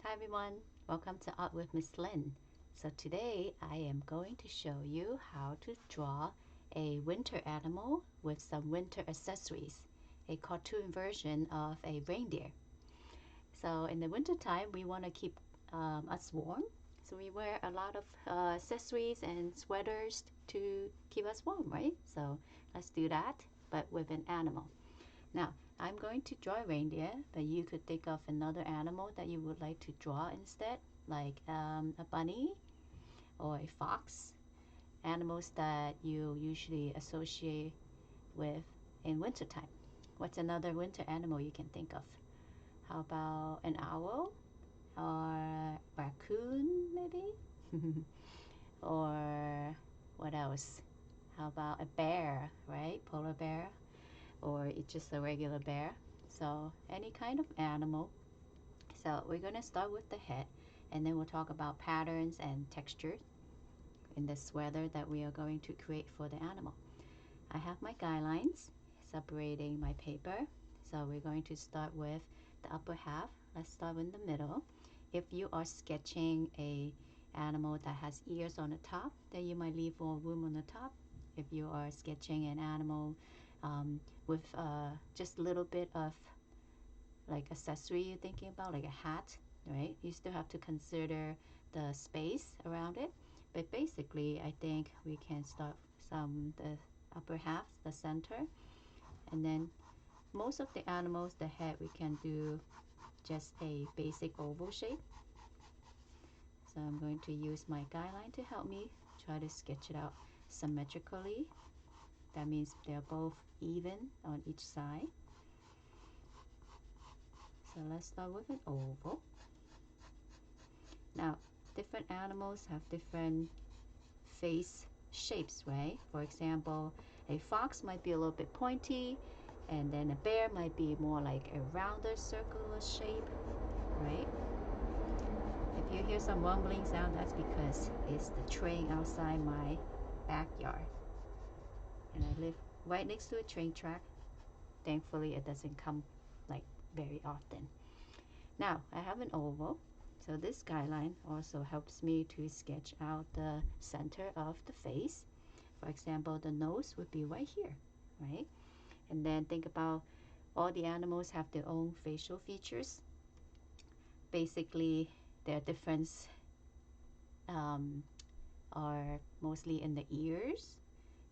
Hi everyone, welcome to Art with Miss Lynn. So today I am going to show you how to draw a winter animal with some winter accessories, a cartoon version of a reindeer. So in the winter time we want to keep us warm, so we wear a lot of accessories and sweaters to keep us warm, right? So let's do that, but with an animal. Now, I'm going to draw a reindeer, but you could think of another animal that you would like to draw instead, like a bunny or a fox, animals that you usually associate with in wintertime. What's another winter animal you can think of? How about an owl or raccoon, maybe? Or what else? How about a bear, right? Polar bear, or it's just a regular bear. So any kind of animal. So we're going to start with the head, and then we'll talk about patterns and textures in the sweater that we are going to create for the animal. I have my guidelines separating my paper. So we're going to start with the upper half. Let's start in the middle. If you are sketching a animal that has ears on the top, then you might leave more room on the top. If you are sketching an animal with just a little bit of like accessory you're thinking about, like a hat, right? You still have to consider the space around it. But basically, I think we can start the upper half, the center, and then most of the animals, the head, we can do just a basic oval shape. So I'm going to use my guideline to help me try to sketch it out symmetrically. That means they're both even on each side. So let's start with an oval. Now, different animals have different face shapes, right? For example, a fox might be a little bit pointy, and then a bear might be more like a rounder circular shape, right? If you hear some rumbling sound, that's because it's the train outside my backyard. And I live right next to a train track. Thankfully, it doesn't come like very often. Now, I have an oval. So this guideline also helps me to sketch out the center of the face. For example, the nose would be right here, right? And then think about all the animals have their own facial features. Basically, their difference are mostly in the ears,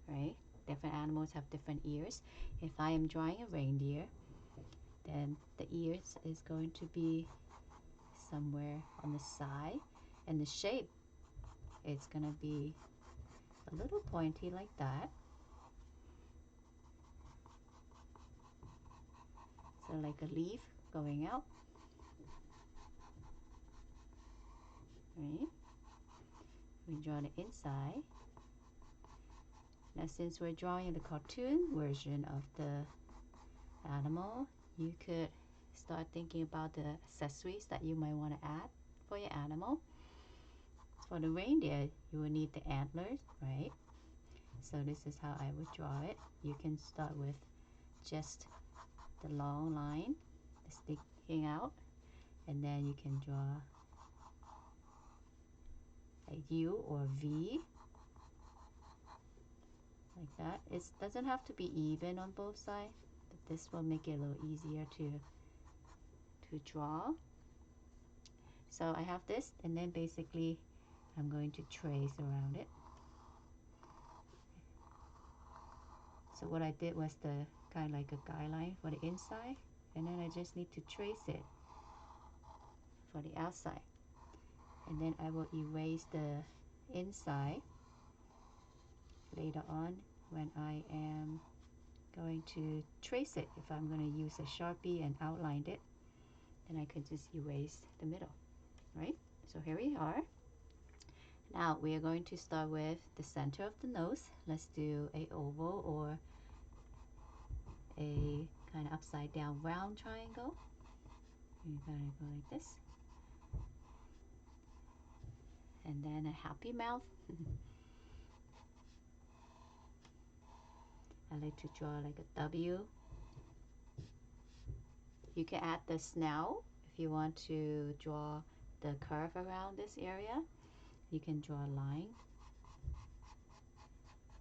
right? Different animals have different ears. If I am drawing a reindeer, then the ears is going to be somewhere on the side, and the shape is going to be a little pointy like that. So like a leaf going out, right? We draw the inside. Now since we're drawing the cartoon version of the animal, you could start thinking about the accessories that you might want to add for your animal. For the reindeer, you will need the antlers, right? So this is how I would draw it. You can start with just the long line sticking out, and then you can draw a U or V like that. It doesn't have to be even on both sides, but this will make it a little easier to draw. So I have this, and then basically I'm going to trace around it. So what I did was the kind of like a guideline for the inside, and then I just need to trace it for the outside. And then I will erase the inside later on when I am going to trace it. If I'm going to use a Sharpie and outline it, then I could just erase the middle, right? So here we are. Now we are going to start with the center of the nose. Let's do a oval or a kind of upside down round triangle. You're going to go like this. And then a happy mouth. I like to draw like a W. You can add the snout if you want to draw the curve around this area, you can draw a line.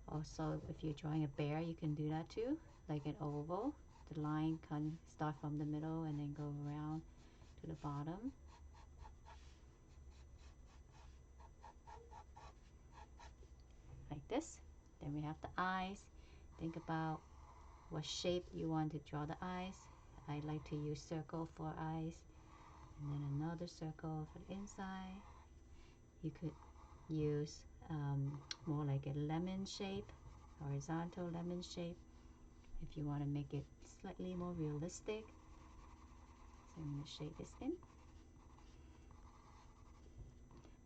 Also, if you're drawing a bear, you can do that too, like an oval. The line can start from the middle and then go around to the bottom. Like this. Then we have the eyes. Think about what shape you want to draw the eyes. I like to use circle for eyes, and then another circle for the inside. You could use more like a lemon shape, horizontal lemon shape, if you want to make it slightly more realistic. So I'm going to shade this in.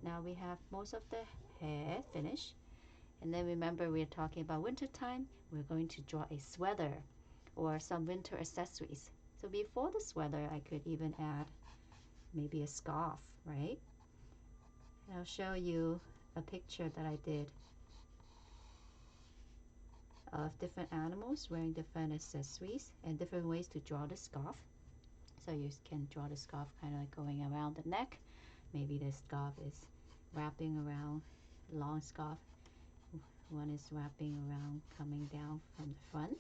Now we have most of the head finished. And then remember, we're talking about winter time. We're going to draw a sweater or some winter accessories. So before the sweater, I could even add maybe a scarf, right? And I'll show you a picture that I did of different animals wearing different accessories and different ways to draw the scarf. So you can draw the scarf kind of like going around the neck. Maybe the scarf is wrapping around, long scarf. One is wrapping around, coming down from the front.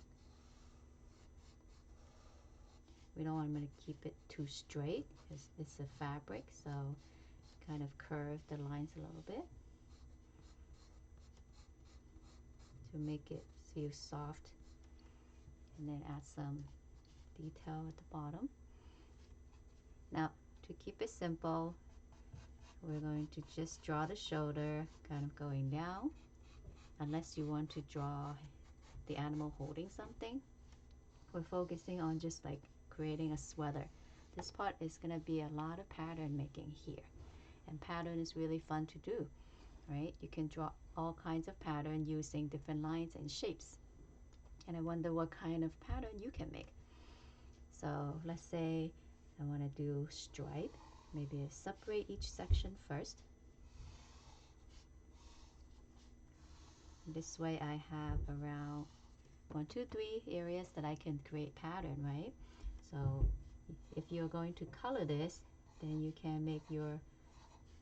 We don't want to keep it too straight because it's a fabric, so kind of curve the lines a little bit to make it feel soft, and then add some detail at the bottom. Now, to keep it simple, we're going to just draw the shoulder kind of going down, unless you want to draw the animal holding something. We're focusing on just like creating a sweater. This part is going to be a lot of pattern making here, and pattern is really fun to do, right? You can draw all kinds of pattern using different lines and shapes, and I wonder what kind of pattern you can make. So let's say I want to do stripe. Maybe I separate each section first. This way I have around 1, 2, 3 areas that I can create pattern, right? So if you're going to color this, then you can make your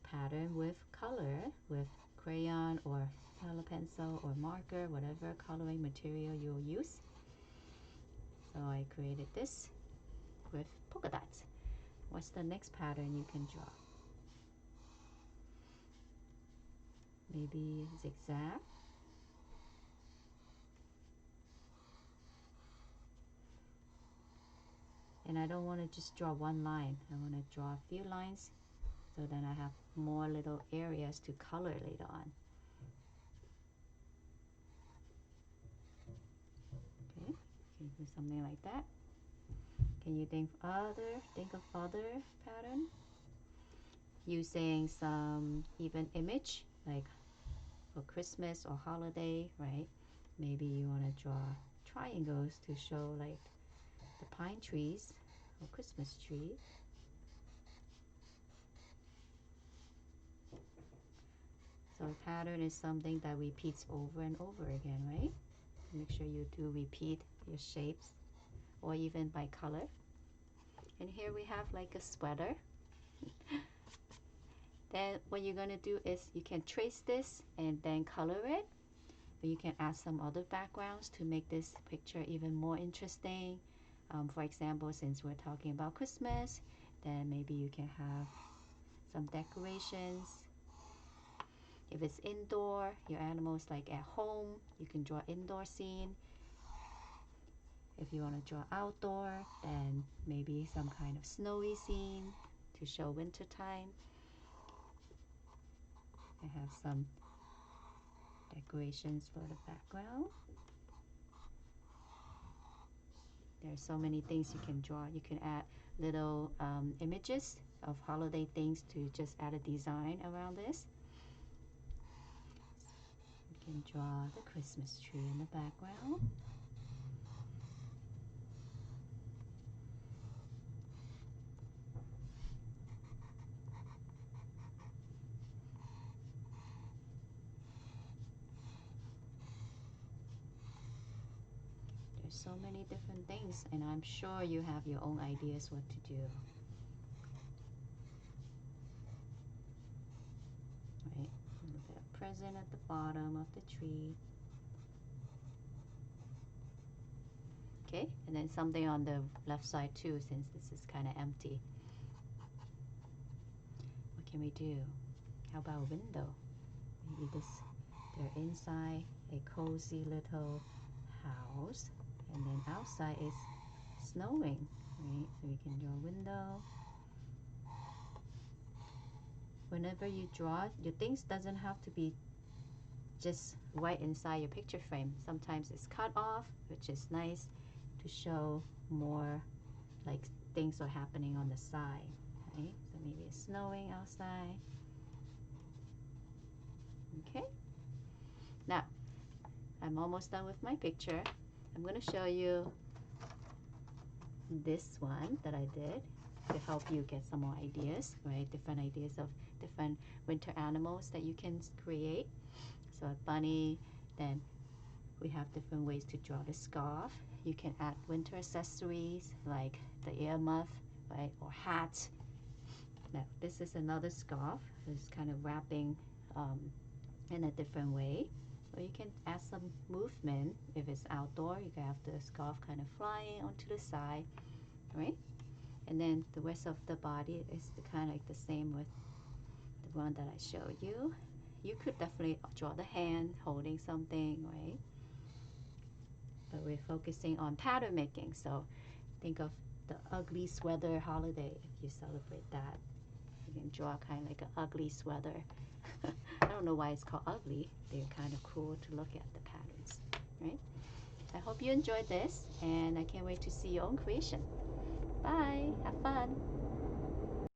pattern with color, with crayon or color pencil or marker, whatever coloring material you'll use. So I created this with polka dots. What's the next pattern you can draw? Maybe zigzag. And I don't want to just draw one line. I want to draw a few lines so then I have more little areas to color later on. Okay, you can do something like that. Can you think of other pattern? Using some even image, like for Christmas or holiday, right? Maybe you want to draw triangles to show like the pine trees or Christmas tree. So pattern is something that repeats over and over again, right? Make sure you do repeat your shapes, or even by color. And here we have like a sweater. Then what you're going to do is you can trace this and then color it. Or you can add some other backgrounds to make this picture even more interesting. For example, since we're talking about Christmas, then maybe you can have some decorations. If it's indoor, your animal's like at home, you can draw indoor scene. If you want to draw outdoor, then maybe some kind of snowy scene to show winter time. I have some decorations for the background. There's so many things you can draw. You can add little images of holiday things to just add a design around this. You can draw the Christmas tree in the background. There's so many different things, and I'm sure you have your own ideas what to do. present at the bottom of the tree. Okay, and then something on the left side too, since this is kind of empty. What can we do? How about a window? Maybe this, they're inside a cozy little house, and then outside is snowing, right? So we can draw a window. Whenever you draw, your things doesn't have to be just right inside your picture frame. Sometimes it's cut off, which is nice to show more like things are happening on the side, right? So maybe it's snowing outside. Okay, now I'm almost done with my picture. I'm going to show you this one that I did to help you get some more ideas, right? Different ideas of different winter animals that you can create. So a bunny, then we have different ways to draw the scarf. You can add winter accessories like the earmuff, right, or hat. Now this is another scarf. It's kind of wrapping in a different way. Or you can add some movement. If it's outdoor, you can have the scarf kind of flying onto the side, right? And then the rest of the body is kind of like the same with the one that I showed you. You could definitely draw the hand holding something, right? But we're focusing on pattern making. So think of the ugly sweater holiday if you celebrate that. You can draw kind of like an ugly sweater. I don't know why it's called ugly. They're kind of cool to look at the patterns, right? I hope you enjoyed this, and I can't wait to see your own creation. Bye. Have fun.